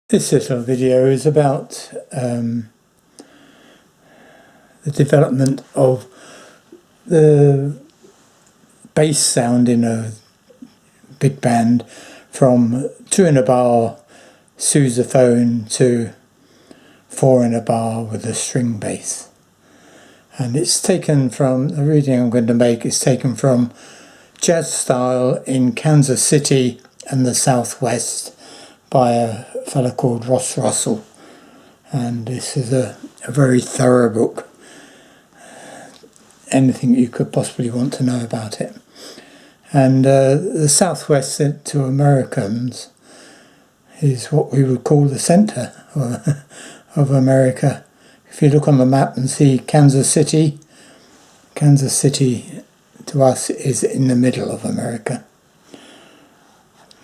This little video is about the development of the bass sound in a big band from 2 in a bar sousaphone to 4 in a bar with a string bass. And it's taken from, the reading I'm going to make is taken from Jazz Style in Kansas City and the Southwest by a fellow called Ross Russell, and this is a very thorough book. Anything you could possibly want to know about it. And the Southwest to Americans is what we would call the centre of America. If you look on the map and see Kansas City to us is in the middle of America.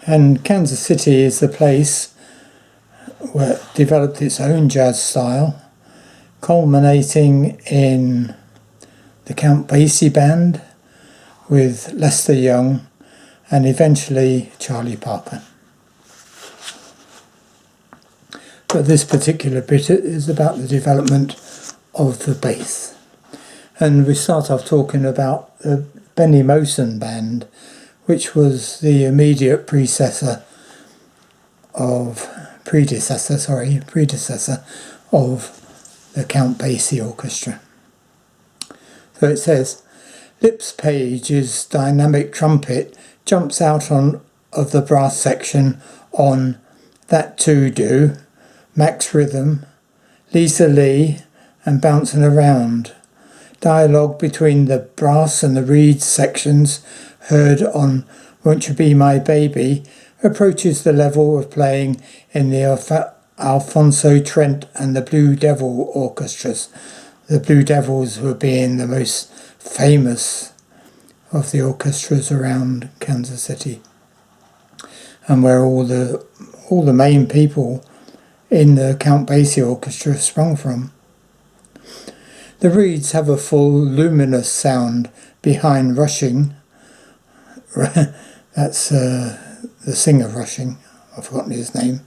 And Kansas City is the place where it developed its own jazz style, culminating in the Count Basie Band with Lester Young and eventually Charlie Parker. But this particular bit is about the development of the bass. And we start off talking about the Bennie Moten Band, which was the immediate predecessor of the Count Basie Orchestra. So it says, Paige's dynamic trumpet jumps out of the brass section on That Too Do, Max Rhythm, Lisa Lee, and Bouncing Around. Dialogue between the brass and the reed sections heard on Won't You Be My Baby approaches the level of playing in the Alphonso Trent and the Blue Devil orchestras. The Blue Devils were being the most famous of the orchestras around Kansas City, and where all the main people in the Count Basie Orchestra sprung from. The reeds have a full luminous sound behind Rushing. That's the singer Rushing, I've forgotten his name.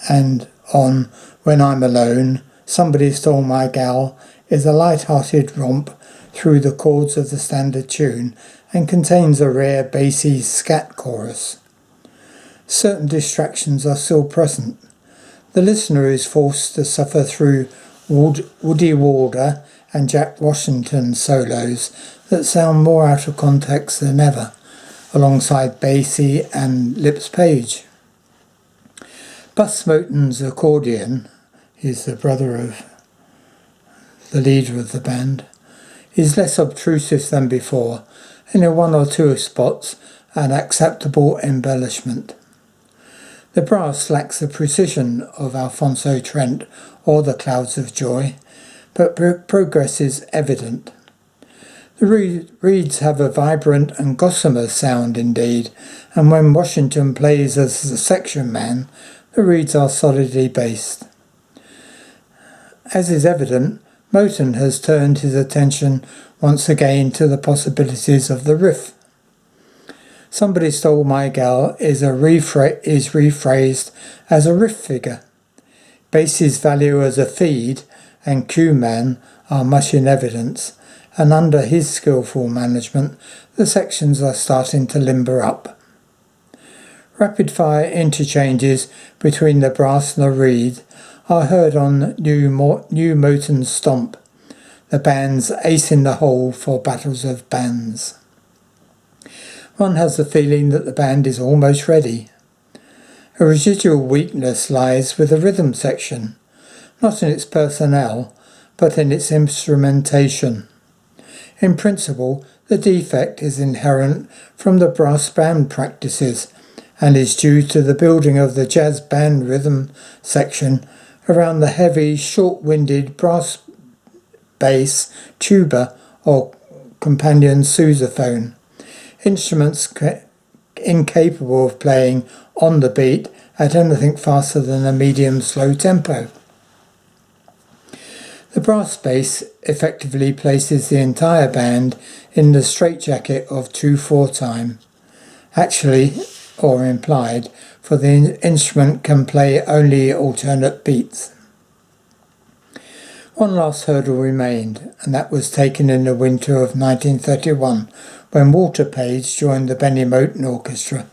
And on When I'm Alone, Somebody Stole My Gal is a light-hearted romp through the chords of the standard tune and contains a rare bassy scat chorus. Certain distractions are still present. The listener is forced to suffer through Woody Walder and Jack Washington solos that sound more out of context than ever, alongside Basie and Paige. Bus Moten's accordion, he's the brother of the leader of the band, is less obtrusive than before, and in one or two spots an acceptable embellishment. The brass lacks the precision of Alphonso Trent or the Clouds of Joy, but progress is evident. The reeds have a vibrant and gossamer sound indeed, and when Washington plays as the section man, the reeds are solidly based. As is evident, Moten has turned his attention once again to the possibilities of the riff. Somebody Stole My Gal is rephrased as a riff figure. Bassie's value as a feed and cue man are much in evidence, and under his skillful management, the sections are starting to limber up. Rapid-fire interchanges between the brass and the reed are heard on New Moten's Stomp, the band's ace in the hole for battles of bands. One has the feeling that the band is almost ready. A residual weakness lies with the rhythm section, not in its personnel, but in its instrumentation. In principle, the defect is inherent from the brass band practices and is due to the building of the jazz band rhythm section around the heavy, short-winded brass bass, tuba or companion sousaphone, instruments incapable of playing on the beat at anything faster than a medium-slow tempo. The brass bass effectively places the entire band in the straitjacket of 2/4 time. Actually, or implied, for the instrument can play only alternate beats. One last hurdle remained, and that was taken in the winter of 1931, when Walter Paige joined the Bennie Moten Orchestra.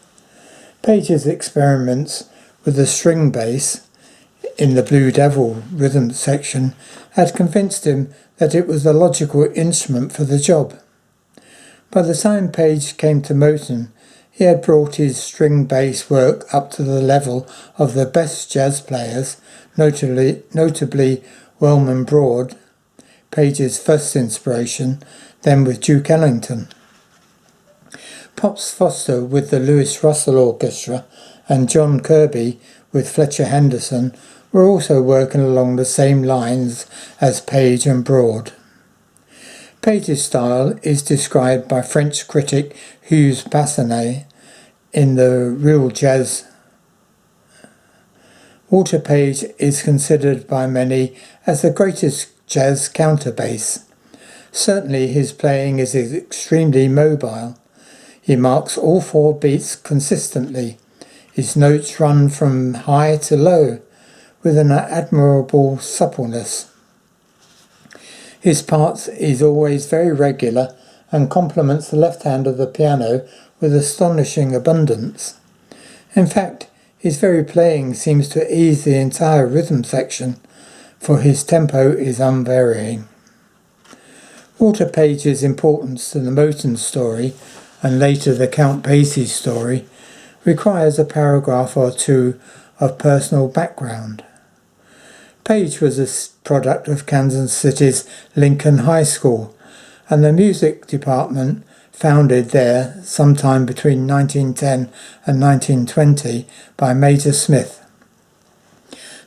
Paige's experiments with the string bass in the Blue Devil rhythm section had convinced him that it was the logical instrument for the job. By the time Paige came to Moten, he had brought his string bass work up to the level of the best jazz players, notably Wellman Broad, Paige's first inspiration, then with Duke Ellington. Pops Foster with the Louis Russell Orchestra and John Kirby with Fletcher Henderson were also working along the same lines as Paige and Broad. Paige's style is described by French critic Hugues Bassanet in the Real Jazz. Walter Paige is considered by many as the greatest jazz counterbass. Certainly his playing is extremely mobile. He marks all four beats consistently. His notes run from high to low with an admirable suppleness. His parts is always very regular and complements the left hand of the piano with astonishing abundance. In fact, his very playing seems to ease the entire rhythm section, for his tempo is unvarying. Walter Paige's importance to the Moten story, and later the Count Basie story, requires a paragraph or two of personal background. Paige was a product of Kansas City's Lincoln High School, and the music department, founded there sometime between 1910 and 1920 by Major Smith.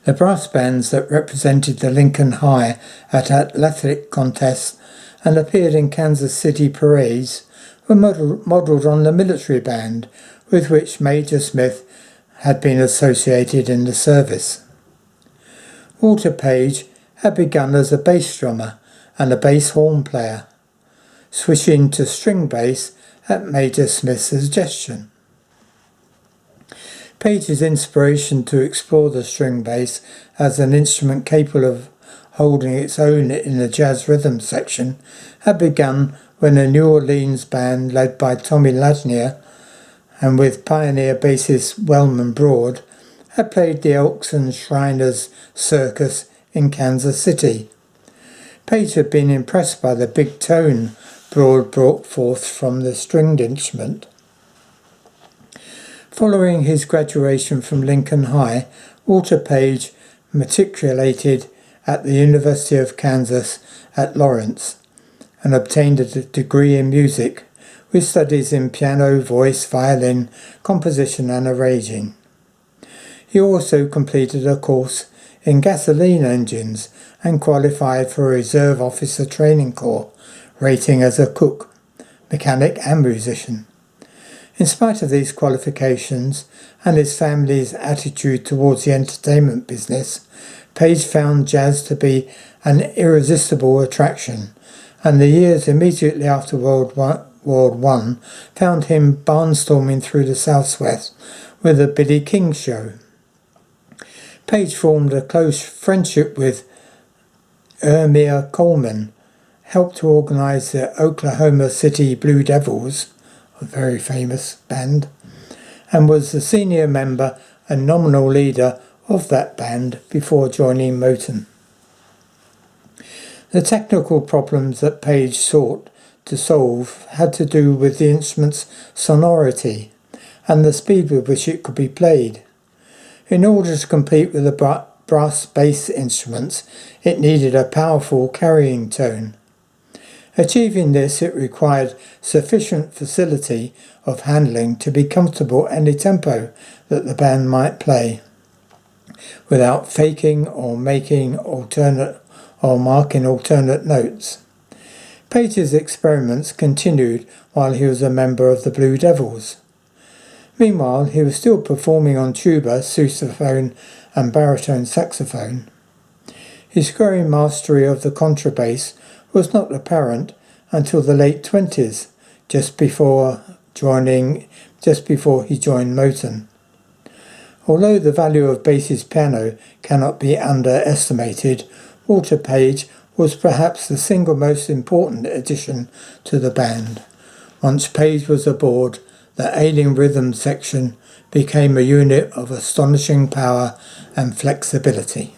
The brass bands that represented the Lincoln High at athletic contests and appeared in Kansas City parades were modelled on the military band with which Major Smith had been associated in the service. Walter Paige had begun as a bass drummer and a bass horn player, switching to string bass at Major Smith's suggestion. Paige's inspiration to explore the string bass as an instrument capable of holding its own in the jazz rhythm section had begun when a New Orleans band led by Tommy Ladnier and with pioneer bassist Wellman Broad had played the Elks and Shriners Circus in Kansas City. Paige had been impressed by the big tone Broad brought forth from the stringed instrument. Following his graduation from Lincoln High, Walter Paige matriculated at the University of Kansas at Lawrence and obtained a degree in music with studies in piano, voice, violin, composition and arranging. He also completed a course in gasoline engines and qualified for a reserve officer training corps, rating as a cook, mechanic and musician. In spite of these qualifications and his family's attitude towards the entertainment business, Paige found jazz to be an irresistible attraction, and the years immediately after World War I found him barnstorming through the Southwest with the Billy King Show. Paige formed a close friendship with Ermia Coleman, helped to organise the Oklahoma City Blue Devils, a very famous band, and was the senior member and nominal leader of that band before joining Moten. The technical problems that Paige sought to solve had to do with the instrument's sonority and the speed with which it could be played. In order to compete with the brass bass instruments, it needed a powerful carrying tone. Achieving this, it required sufficient facility of handling to be comfortable at any tempo that the band might play, without faking or marking alternate notes. Paige's experiments continued while he was a member of the Blue Devils. Meanwhile, he was still performing on tuba, sousaphone and baritone saxophone. His growing mastery of the contrabass was not apparent until the late 20s, just before joining just before he joined Moten. Although the value of Basie's piano cannot be underestimated, Walter Paige was perhaps the single most important addition to the band. Once Paige was aboard, the Ailing Rhythm section became a unit of astonishing power and flexibility.